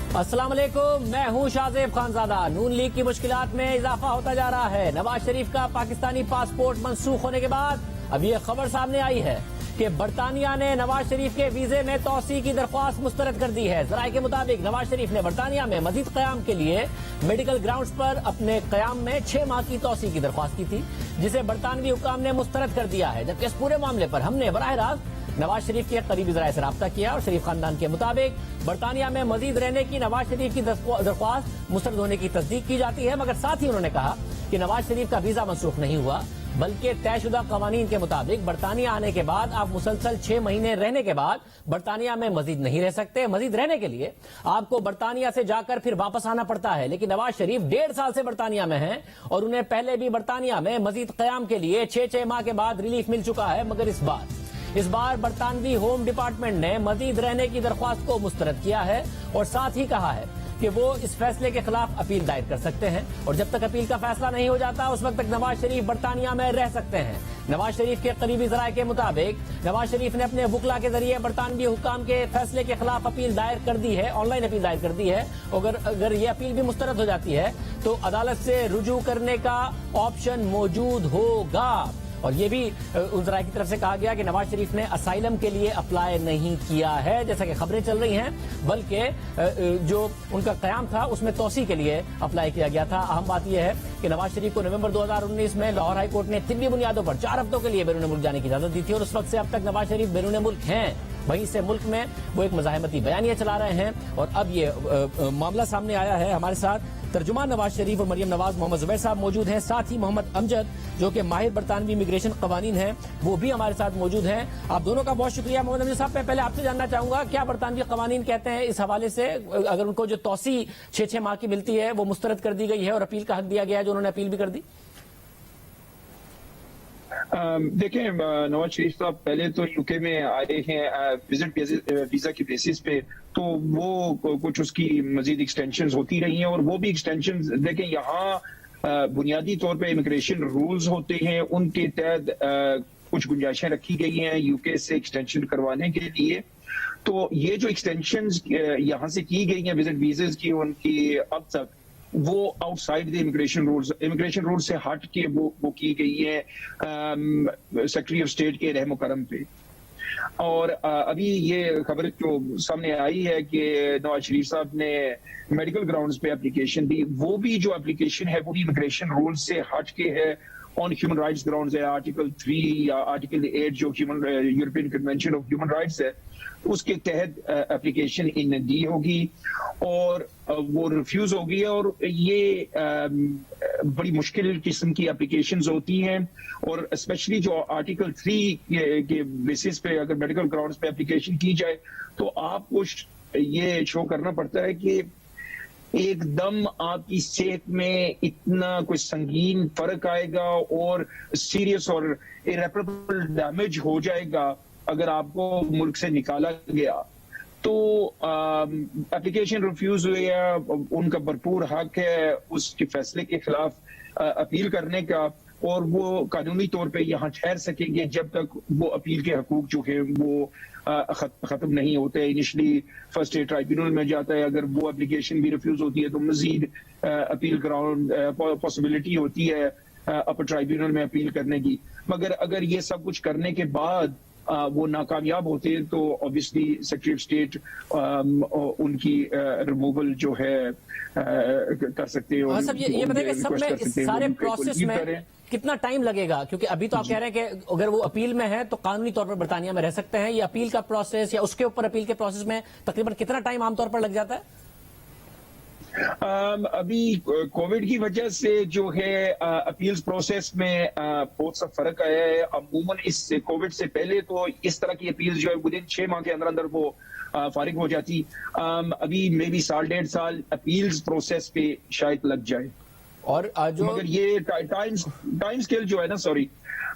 अस्सलाम वालेकुम, मैं हूं शाहजेब खानजादा। नून लीग की मुश्किलात में इजाफा होता जा रहा है। नवाज शरीफ का पाकिस्तानी पासपोर्ट मंसूख होने के बाद अब ये खबर सामने आई है कि बरतानिया ने नवाज शरीफ के वीजे में तौसी की दरख्वास्त मुस्तरद कर दी है। जराये के मुताबिक नवाज शरीफ ने बरतानिया में मजीद क़याम के लिए मेडिकल ग्राउंड्स पर अपने क़याम में 6 माह की तौसी की दरख्वास्त की थी, जिसे बरतानवी हुकाम ने मुस्तरद कर दिया है। जबकि इस पूरे मामले पर हमने बराह रास्त नवाज शरीफ के करीबी ज़राए से राब्ता किया और शरीफ खानदान के मुताबिक बरतानिया में मजीद रहने की नवाज शरीफ की दरख्वास्त मुस्तरद होने की तस्दीक की जाती है, मगर साथ ही उन्होंने कहा कि नवाज शरीफ का वीजा मंसूख नहीं हुआ, बल्कि तयशुदा कवानीन के मुताबिक बरतानिया आने के बाद आप मुसलसल 6 महीने रहने के बाद बरतानिया में मजीद नहीं रह सकते। मजीद रहने के लिए आपको बरतानिया से जाकर फिर वापस आना पड़ता है। लेकिन नवाज शरीफ 1.5 साल से बरतानिया में हैं और उन्हें पहले भी बरतानिया में मजीद क़याम के लिए 6 माह के बाद रिलीफ मिल चुका है, मगर इस बार बरतानवी होम डिपार्टमेंट ने मजीद रहने की दरख्वास्त को मुस्तरद किया है और साथ ही कहा है कि वो इस फैसले के खिलाफ अपील दायर कर सकते हैं और जब तक अपील का फैसला नहीं हो जाता उस वक्त तक नवाज शरीफ बरतानिया में रह सकते हैं। नवाज शरीफ के करीबी ज़राए के मुताबिक नवाज शरीफ ने अपने वकला के जरिए बरतानवी हुकाम के फैसले के खिलाफ अपील दायर कर दी है, ऑनलाइन अपील दायर कर दी है। अगर ये अपील भी मुस्तरद हो जाती है तो अदालत से रुजू करने का ऑप्शन मौजूद होगा। और ये भी उन ज़राए की तरफ से कहा गया कि नवाज शरीफ ने असाइलम के लिए अप्लाई नहीं किया है, जैसा कि खबरें चल रही हैं, बल्कि जो उनका क़याम था उसमें तौसी के लिए अप्लाई किया गया था। अहम बात यह है कि नवाज शरीफ को नवंबर 2019 में लाहौर हाई कोर्ट ने तिब्बी बुनियादों पर 4 हफ्तों के लिए बैरून मुल्क जाने की इजाजत दी थी और उस वक्त से अब तक नवाज शरीफ बैरून मुल्क हैं। वहीं से मुल्क में वो एक मज़ाहमती बयानिया चला रहे हैं और अब ये मामला सामने आया है। हमारे साथ तर्जुमान नवाज शरीफ और मरियम नवाज मोहम्मद जुबैर साहब मौजूद हैं, साथ ही मोहम्मद अमजद जो कि माहिर बरतानवी इमिग्रेशन कवानीन हैं वो भी हमारे साथ मौजूद हैं। आप दोनों का बहुत शुक्रिया। मोहम्मद अमजद साहब, मैं पहले आपसे जानना चाहूंगा क्या बरतानवी कवानीन कहते हैं इस हवाले से, अगर उनको जो तौसी 6 माह की मिलती है वो मुस्तरद कर दी गई है और अपील का हक दिया गया है, जो उन्होंने अपील भी कर दी? देखें, नवाज शरीफ साहब पहले तो यूके में आए हैं विजिट वीजा की बेसिस पे, तो वो कुछ उसकी मजीद एक्सटेंशन होती रही हैं और वो भी एक्सटेंशन देखें यहाँ बुनियादी तौर पे इमिग्रेशन रूल्स होते हैं, उनके तहत कुछ गुंजाइशें रखी गई हैं यूके से एक्सटेंशन करवाने के लिए। तो ये जो एक्सटेंशन यहाँ से की गई हैं विजिट वीजेस की, उनकी अब तक वो आउटसाइड द इमिग्रेशन रूल्स से हट के वो की गई है सेक्रेटरी ऑफ स्टेट के रहम करम पे। और अभी ये खबर जो सामने आई है कि नवाज शरीफ साहब ने मेडिकल ग्राउंड्स पे एप्लीकेशन दी, वो भी जो एप्लीकेशन है वो भी इमिग्रेशन रूल्स से हट के है, ऑन ह्यूमन राइट्स ग्राउंड्स है। आर्टिकल 3 या आर्टिकल 8 जो European convention of human rights है उसके तहत एप्लीकेशन इन दी होगी और वो रिफ्यूज होगी। और ये बड़ी मुश्किल किस्म की एप्लीकेशंस होती हैं और स्पेशली जो आर्टिकल 3 के बेसिस पे अगर मेडिकल ग्राउंड्स पे एप्लीकेशन की जाए तो आपको ये शो करना पड़ता है कि एकदम आपकी सेहत में इतना कोई संगीन फर्क आएगा और सीरियस और इरेपरेबल डैमेज हो जाएगा अगर आपको मुल्क से निकाला गया। तो एप्लीकेशन रिफ्यूज हुई है, उनका भरपूर हक है उसके फैसले के खिलाफ अपील करने का और वो कानूनी तौर पे यहाँ ठहर सकेंगे जब तक वो अपील के हकूक जो है वो खत्म नहीं होते। इनिशली फर्स्ट एड ट्राइब्यूनल में जाता है, अगर वो एप्लीकेशन भी रिफ्यूज होती है तो मजीद अपील ग्राउंड पॉसिबिलिटी होती है अपर ट्राइब्यूनल में अपील करने की। मगर अगर ये सब कुछ करने के बाद वो नाकामयाब होते हैं तो ऑब्वियसली सेक्रेटरी ऑफ स्टेट उनकी रिमूवल जो है कर सकते हैं। सर ये बताइए सब में इस सारे प्रोसेस में कितना टाइम लगेगा, क्योंकि अभी तो आप कह रहे हैं कि अगर वो अपील में है तो कानूनी तौर पर बरतानिया में रह सकते हैं, ये अपील का प्रोसेस या उसके ऊपर अपील के प्रोसेस में तकरीबन कितना टाइम आमतौर पर लग जाता है? अभी कोविड की वजह से जो है अपील्स प्रोसेस में बहुत सा फर्क आया है। अमूमन इस कोविड से पहले तो इस तरह की अपील्स जो है विदिन 6 माह के अंदर वो फारिग हो जाती। अभी मे बी 1.5 साल अपील्स प्रोसेस पे शायद लग जाए। और जो मगर ये टाइम स्केल जो है ना,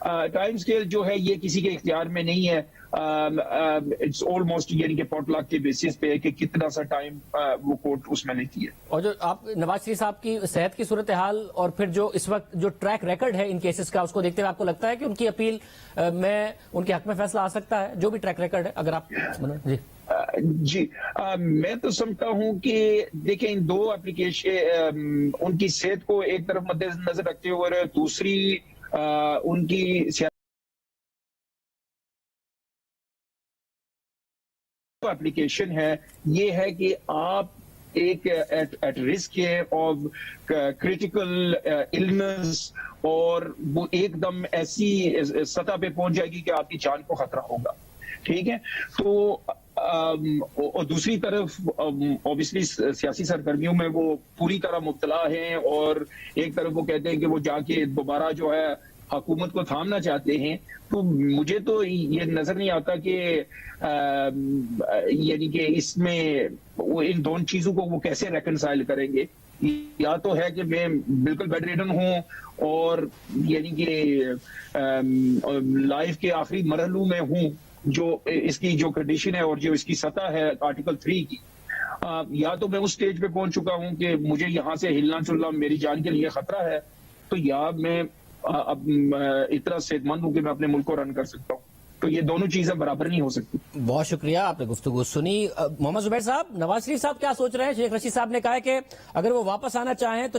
टाइम स्केल जो है ये किसी के इख्तियार में नहीं है। इट्स ऑलमोस्ट यानी कि पॉटलॉक के बेसिस पे है कि कितना सा टाइम वो कोर्ट उसमें लेती है। और जो आप नवाज शरीफ साहब की सेहत की सूरत हाल और फिर जो इस वक्त जो ट्रैक रिकॉर्ड है इन केसेस का, उसको देखते हुए आपको लगता है कि उनकी अपील में उनके हक में फैसला आ सकता है, जो भी ट्रैक रिकॉर्ड है? अगर आप जी جی میں تو سمجھتا ہوں کہ دیکھیں ان دو اپلیکیشن ان کی صحت کو ایک طرف مد نظر رکھتے ہوئے اور دوسری ان کی اپلیکیشن ہے یہ ہے کہ آپ ایک ایٹ رسک ہے آف کریٹیکل النس اور وہ ایک دم ایسی سطح پہ پہنچ جائے گی کہ آپ کی جان کو خطرہ ہوگا. ٹھیک ہے, تو اور دوسری طرف اوبیسلی سیاسی سرگرمیوں میں وہ پوری طرح مبتلا ہیں اور ایک طرف وہ کہتے ہیں کہ وہ جا کے دوبارہ جو ہے حکومت کو تھامنا چاہتے ہیں. تو مجھے تو یہ نظر نہیں آتا کہ یعنی کہ اس میں وہ ان دونوں چیزوں کو وہ کیسے ریکنسائل کریں گے. یا تو ہے کہ میں بالکل بیڈ ریڈن ہوں اور یعنی کہ لائف کے آخری مرحلوں میں ہوں جو اس کی جو کنڈیشن ہے اور جو اس کی سطح ہے آرٹیکل 3 کی, یا تو میں اس سٹیج پہ پہنچ چکا ہوں کہ مجھے یہاں سے ہلنا چلنا میری جان کے لیے خطرہ ہے, تو یا میں اب اتنا صحت مند ہوں کہ میں اپنے ملک کو رن کر سکتا ہوں. تو یہ دونوں چیزیں برابر نہیں ہو سکتی. بہت شکریہ, آپ نے گفتگو سنی. محمد زبیر صاحب, نواز شریف صاحب کیا سوچ رہے ہیں؟ شیخ رشید صاحب نے کہا ہے کہ اگر وہ واپس آنا چاہیں تو